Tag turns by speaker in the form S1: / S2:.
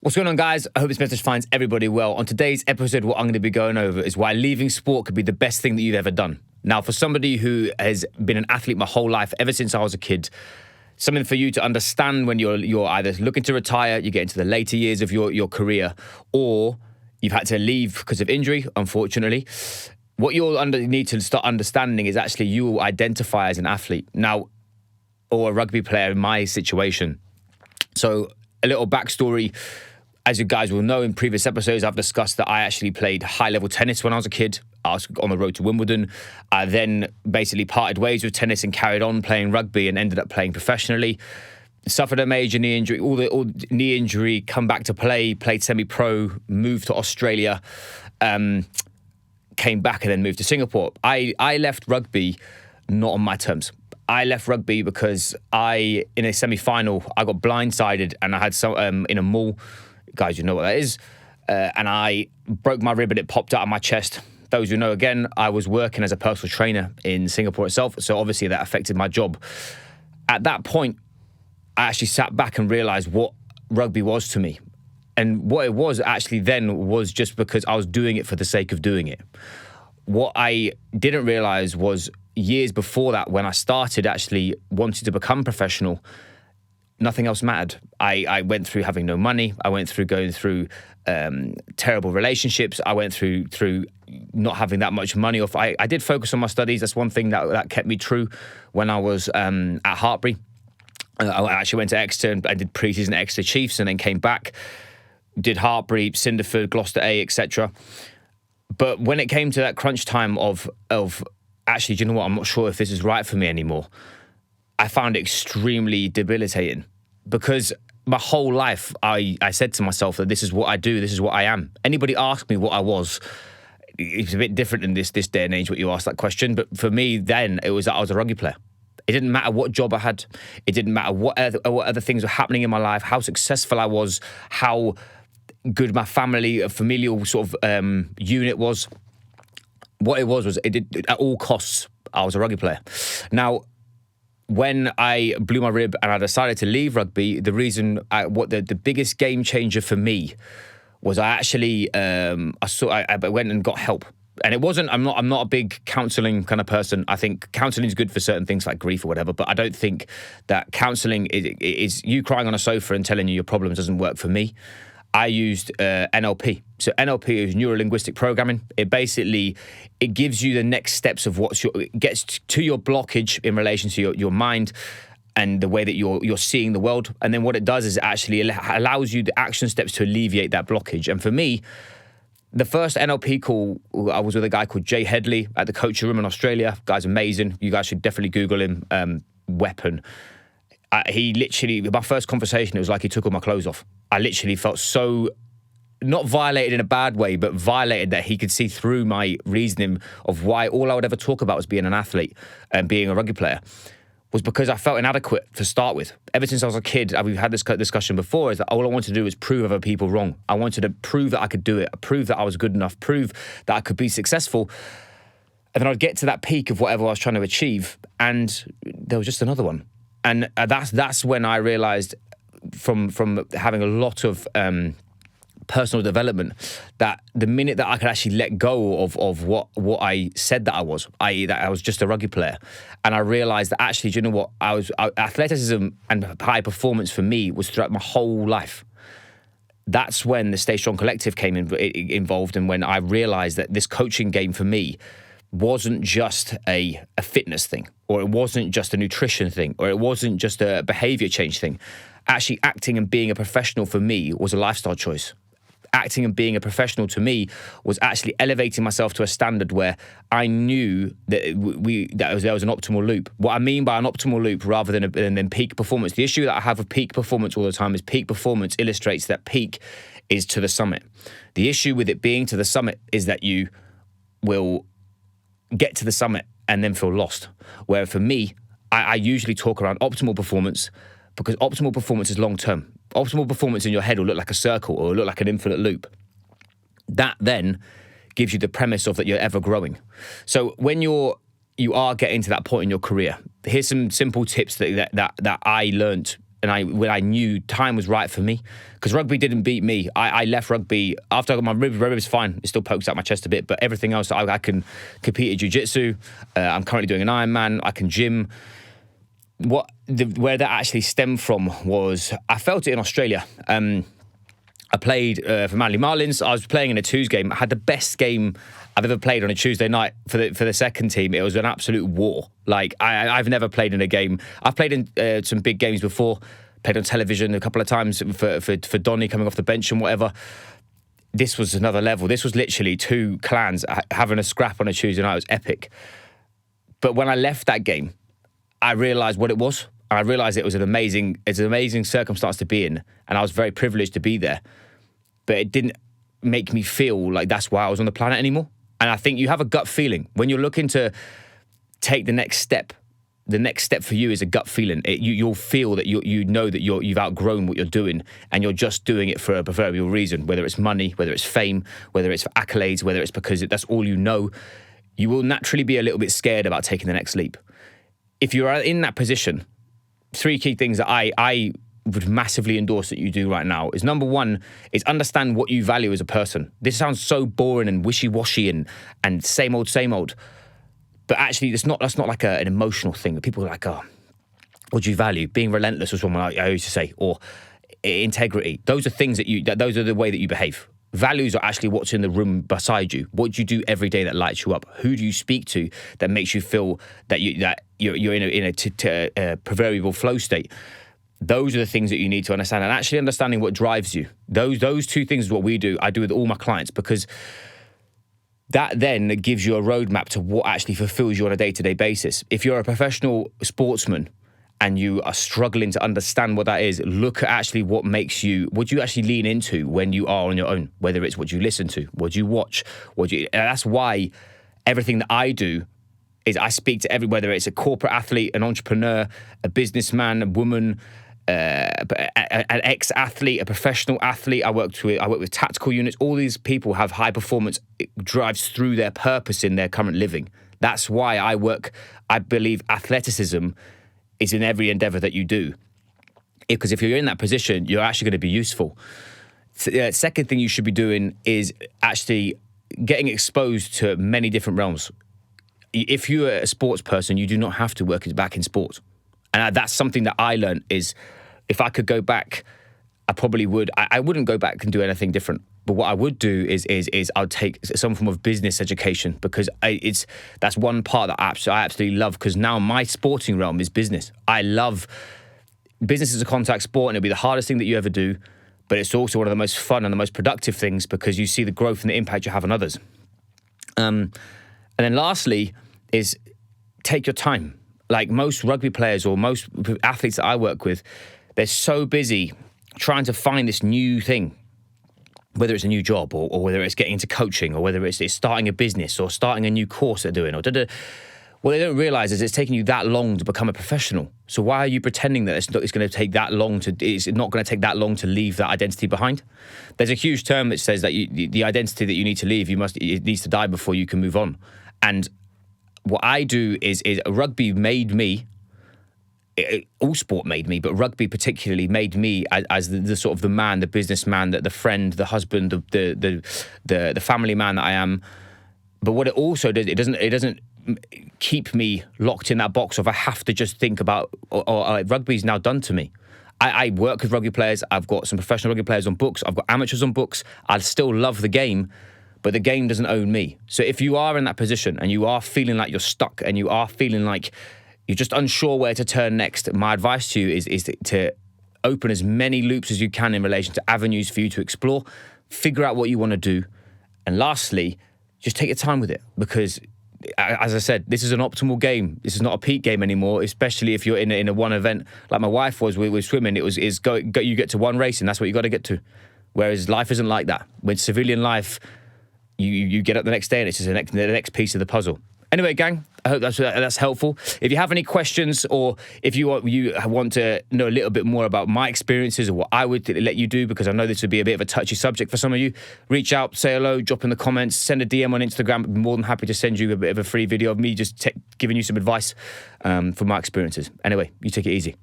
S1: What's going on, guys? I hope this message finds everybody well. On today's episode, what I'm going to be going over is why leaving sport could be the best thing that you've ever done. Now, for somebody who has been an athlete my whole life, ever since I was a kid, something for you to understand when you're either looking to retire, you get into the later years of your career, or you've had to leave because of injury, unfortunately. What you'll need to start understanding is actually you will identify as an athlete now, or a rugby player in my situation. So a little backstory. As you guys will know, in previous episodes, I've discussed that I actually played high-level tennis when I was a kid. I was on the road to Wimbledon. I then basically parted ways with tennis and carried on playing rugby and ended up playing professionally. Suffered a major knee injury, all knee injury, come back to play, played semi-pro, moved to Australia, came back and then moved to Singapore. I left rugby not on my terms. I left rugby because in a semi-final, I got blindsided and I had some in a mall. Guys, you know what that is. And I broke my rib and it popped out of my chest. Those who know, again, I was working as a personal trainer in Singapore itself. So obviously that affected my job. At that point, I actually sat back and realized what rugby was to me. And what it was actually then was just because I was doing it for the sake of doing it. What I didn't realize was years before that, when I started actually wanting to become professional, nothing else mattered. I went through having no money. I went through going through terrible relationships. I went through not having that much money. I did focus on my studies. That's one thing that kept me true when I was at Hartbury. I actually went to Exeter and I did pre-season at Exeter Chiefs and then came back, did Hartbury, Cinderford, Gloucester A, etc. But when it came to that crunch time of actually, do you know what? I'm not sure if this is right for me anymore. I found it extremely debilitating because my whole life I said to myself that this is what I do, this is what I am. Anybody asked me what I was, it's a bit different in this day and age what you ask that question, but for me then it was that I was a rugby player. It didn't matter what job I had, it didn't matter what other things were happening in my life, how successful I was, how good my familial sort of unit was. What it was at all costs, I was a rugby player. Now, when I blew my rib and I decided to leave rugby, the reason, the biggest game changer for me was I actually, I went and got help. And it wasn't, I'm not a big counselling kind of person. I think counselling is good for certain things like grief or whatever, but I don't think that counselling is you crying on a sofa and telling you your problems doesn't work for me. I used NLP. So NLP is neuro-linguistic programming. It gives you the next steps of it gets to your blockage in relation to your mind and the way that you're seeing the world. And then what it does is it actually allows you the action steps to alleviate that blockage. And for me, the first NLP call, I was with a guy called Jay Headley at the coaching room in Australia. Guy's amazing. You guys should definitely Google him. Weapon. He literally, my first conversation, it was like he took all my clothes off. I literally felt so, not violated in a bad way, but violated that he could see through my reasoning of why all I would ever talk about was being an athlete and being a rugby player was because I felt inadequate to start with. Ever since I was a kid, we've had this discussion before, is that all I wanted to do was prove other people wrong. I wanted to prove that I could do it, prove that I was good enough, prove that I could be successful. And then I'd get to that peak of whatever I was trying to achieve, and there was just another one. And that's when I realized from having a lot of personal development that the minute that I could actually let go of what I said that I was, i.e. that I was just a rugby player, and I realized that actually, do you know what, athleticism and high performance for me was throughout my whole life. That's when the Stay Strong Collective came involved, and when I realized that this coaching game for me wasn't just a fitness thing, or it wasn't just a nutrition thing, or it wasn't just a behavior change thing. Actually, acting and being a professional for me was a lifestyle choice. Acting and being a professional to me was actually elevating myself to a standard where I knew that there was an optimal loop. What I mean by an optimal loop rather than peak performance, the issue that I have with peak performance all the time is peak performance illustrates that peak is to the summit. The issue with it being to the summit is that you will get to the summit and then feel lost. Where for me, I usually talk around optimal performance because optimal performance is long-term. Optimal performance in your head will look like a circle or look like an infinite loop. That then gives you the premise of that you're ever growing. So when you are getting to that point in your career, here's some simple tips that I learned when I knew time was right for me, because rugby didn't beat me. I left rugby after I got my ribs fine. It still pokes out my chest a bit, but everything else, I can compete at jiu-jitsu. I'm currently doing an Ironman. I can gym. Where that actually stemmed from was I felt it in Australia. I played for Manly Marlins. I was playing in a twos game. I had the best game I've ever played on a Tuesday night for the second team. It was an absolute war. Like, I've never played in a game. I've played in some big games before, played on television a couple of times for Donny coming off the bench and whatever. This was another level. This was literally two clans having a scrap on a Tuesday night. It was epic. But when I left that game, I realised what it was. I realised it's an amazing circumstance to be in, and I was very privileged to be there. But it didn't make me feel like that's why I was on the planet anymore. And I think you have a gut feeling when you're looking to take the next step. The next step for you is a gut feeling. You'll feel that you know that you've outgrown what you're doing, and you're just doing it for a proverbial reason. Whether it's money, whether it's fame, whether it's for accolades, whether it's because that's all you know, you will naturally be a little bit scared about taking the next leap. If you're in that position, 3 key things that I would massively endorse that you do right now is, number one, is understand what you value as a person. This sounds so boring and wishy-washy and same old. But actually, that's not like an emotional thing. People are like, oh, what do you value? Being relentless was one I used to say, or integrity. Those are things those are the way that you behave. Values are actually what's in the room beside you. What do you do every day that lights you up? Who do you speak to that makes you feel that you're in a proverbial flow state? Those are the things that you need to understand, and actually understanding what drives you. Those 2 things is what we do. I do with all my clients, because that then gives you a roadmap to what actually fulfills you on a day-to-day basis. If you're a professional sportsman and you are struggling to understand what that is, look at actually what you actually lean into when you are on your own, whether it's what you listen to, what you watch, and that's why everything that I do is I speak to whether it's a corporate athlete, an entrepreneur, a businessman, a woman, an ex-athlete, a professional athlete. I work with tactical units. All these people have high performance. It drives through their purpose in their current living. That's why I work. I believe athleticism is in every endeavor that you do. Because if you're in that position, you're actually going to be useful. Second thing you should be doing is actually getting exposed to many different realms. If you're a sports person, you do not have to work back in sports. And that's something that I learned is, if I could go back, I probably would. I wouldn't go back and do anything different. But what I would do is I would take some form of business education, because that's one part that I absolutely love, because now my sporting realm is business. I love business as a contact sport, and it'll be the hardest thing that you ever do, but it's also one of the most fun and the most productive things, because you see the growth and the impact you have on others. And then lastly is take your time. Like most rugby players or most athletes that I work with, they're so busy trying to find this new thing, whether it's a new job or whether it's getting into coaching or whether it's starting a business or starting a new course they're doing. What they don't realize is it's taking you that long to become a professional. So why are you pretending that it's not going to take that long to leave that identity behind? There's a huge term that says that the identity that you need to leave, it needs to die before you can move on. And what I do is rugby made me. All sport made me, but rugby particularly made me as the sort of the man, the businessman, the friend, the husband, the family man that I am. But what it also does, it doesn't keep me locked in that box of I have to just think about or rugby's now done to me. I work with rugby players. I've got some professional rugby players on books. I've got amateurs on books. I still love the game, but the game doesn't own me. So if you are in that position and you are feeling like you're stuck and you are feeling like you're just unsure where to turn next, my advice to you is to open as many loops as you can in relation to avenues for you to explore, figure out what you want to do, and lastly, just take your time with it, because as I said, this is an optimal game. This is not a peak game anymore, especially if you're in a one event like my wife was with swimming. You get to one race and that's what you got to get to. Whereas life isn't like that. When civilian life, you get up the next day and it's just the next piece of the puzzle. Anyway, gang, I hope that's helpful. If you have any questions or if you want to know a little bit more about my experiences or what I would let you do, because I know this would be a bit of a touchy subject for some of you, reach out, say hello, drop in the comments, send a DM on Instagram. I'd be more than happy to send you a bit of a free video of me just giving you some advice from my experiences. Anyway, you take it easy.